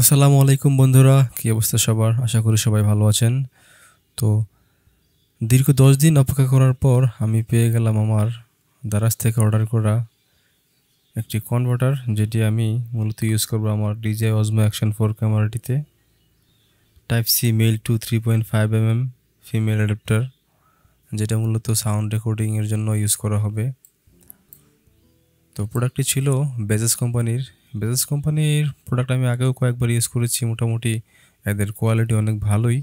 আসসালামু আলাইকুম বন্ধুরা, কি অবস্থা সবার? আশা করি সবাই ভালো আছেন। তো দীর্ঘ 10 দিন অপেক্ষা করার পর আমি পেয়ে গেলাম আমার দারাজ থেকে অর্ডার করা একটি কনভার্টার, যেটি আমি মূলত ইউজ করব আমার DJI Osmo Action 4 ক্যামেরাটিতে। Type C male to 3.5 mm female adapter, যেটা মূলত সাউন্ড রেকর্ডিংয়ের জন্য ইউজ করা হবে। তো প্রোডাক্টটি ছিল বেজাস কোম্পানির। বেজাস কোম্পানির প্রোডাক্ট আমি আগেও কয়েকবার ইউজ করেছি, মোটামুটি এদের কোয়ালিটি অনেক ভালোই।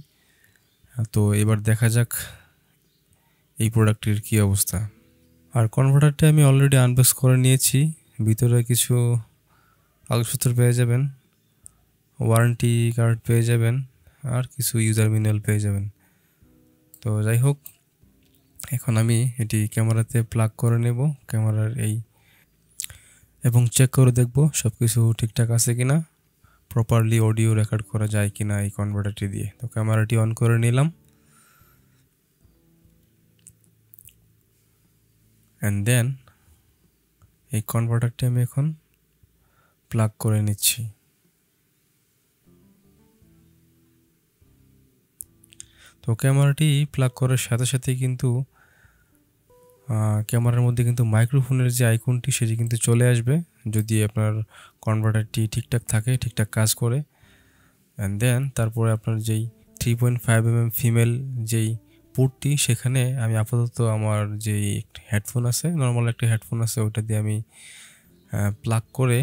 তো এবার দেখা যাক এই প্রোডাক্টের কী অবস্থা। আর কনভার্টারটা আমি অলরেডি আনবক্স করে নিয়েছি। ভিতরে কিছু কাগজপত্র পেয়ে যাবেন, ওয়ারেন্টি কার্ড পেয়ে যাবেন, আর কিছু ইউজার ম্যানুয়াল পেয়ে যাবেন। তো যাই হোক, এখন আমি এটি ক্যামেরাতে প্লাগ করে নেব ক্যামেরার এবং চেক করে দেখব সব কিছু ঠিকঠাক আছে কিনা, প্রপারলি অডিও রেকর্ড করা যায় কিনা এই কনভার্টারটি দিয়ে। তো ক্যামেরাটি অন করে নিলাম, অ্যান্ড দেন এই কনভার্টারটি আমি এখন প্লাগ করে নিচ্ছি। তো ক্যামেরাটি প্লাগ করার সাথে সাথে কিন্তু ক্যামেরার মধ্যে কিন্তু মাইক্রোফোনের যে আইকনটি সেটি কিন্তু চলে আসবে, যদি আপনার কনভার্টারটি ঠিকঠাক থাকে, ঠিকঠাক কাজ করে। অ্যান্ড দেন তারপরে আপনার যেই 3.5 mm ফিমেল যেই পোর্টটি, সেখানে আমি আপাতত আমার যেই হেডফোন আছে, নর্মাল একটা হেডফোন আছে, ওইটা দিয়ে আমি প্লাগ করে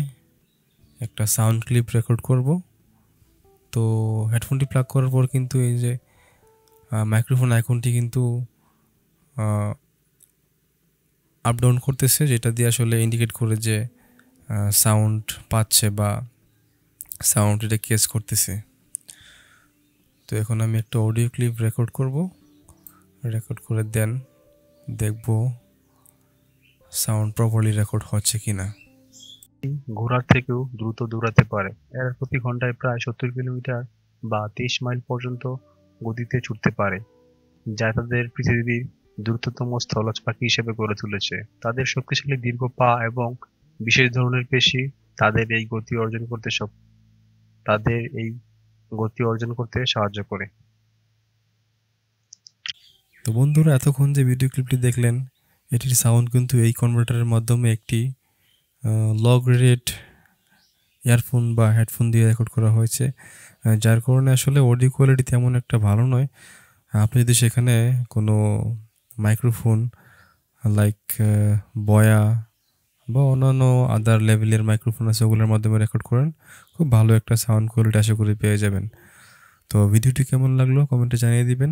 একটা সাউন্ড ক্লিপ রেকর্ড করব। তো হেডফোনটি প্লাগ করার পর কিন্তু এই যে মাইক্রোফোন আইকনটি কিন্তু আপ ডাউন করতেছে, যেটা দিয়ে আসলে ইন্ডিকেট করে যে সাউন্ড পাচ্ছে বা সাউন্ড এটা কেস করতেছে। তো এখন আমি একটা অডিও ক্লিপ রেকর্ড করে দেন দেখব সাউন্ড প্রপারলি রেকর্ড হচ্ছে কিনা। ঘোড়ার থেকেও দ্রুত দৌড়াতে পারে। এরা প্রতি ঘন্টায় প্রায় 70 কিলোমিটার বা 23 মাইল পর্যন্ত গতিতে ছুটতে পারে, যা তাদের পৃথিবীর দ্রুততম স্থলজ পাখি হিসেবে গড়ে তুলেছে। তাদের শক্তিশালী দীর্ঘ পা এবং বিশেষ ধরনের পেশি তাদের এই গতি অর্জন করতে সাহায্য করে। তো বন্ধুরা, এতক্ষণ যে ভিডিও ক্লিপটি দেখলেন, এটির সাউন্ড কিন্তু এই কনভার্টারের মাধ্যমে একটি লো গ্রেডেড ইয়ারফোন বা হেডফোন দিয়ে রেকর্ড করা হয়েছে, যার কারণে আসলে অডিও কোয়ালিটি তেমন একটা ভালো নয়। আপনি যদি সেখানে কোনো মাইক্রোফোন লাইক বয়া বা অন্যান্য আদার লেভেলের মাইক্রোফোন আছে, ওগুলোর মাধ্যমে রেকর্ড করেন, খুব ভালো একটা সাউন্ড কোয়ালিটি আশা করি পেয়ে যাবেন। তো ভিডিওটি কেমন লাগলো কমেন্টে জানিয়ে দিবেন।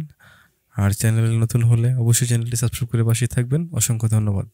আর চ্যানেলে নতুন হলে অবশ্যই চ্যানেলটি সাবস্ক্রাইব করে পাশে থাকবেন। অসংখ্য ধন্যবাদ।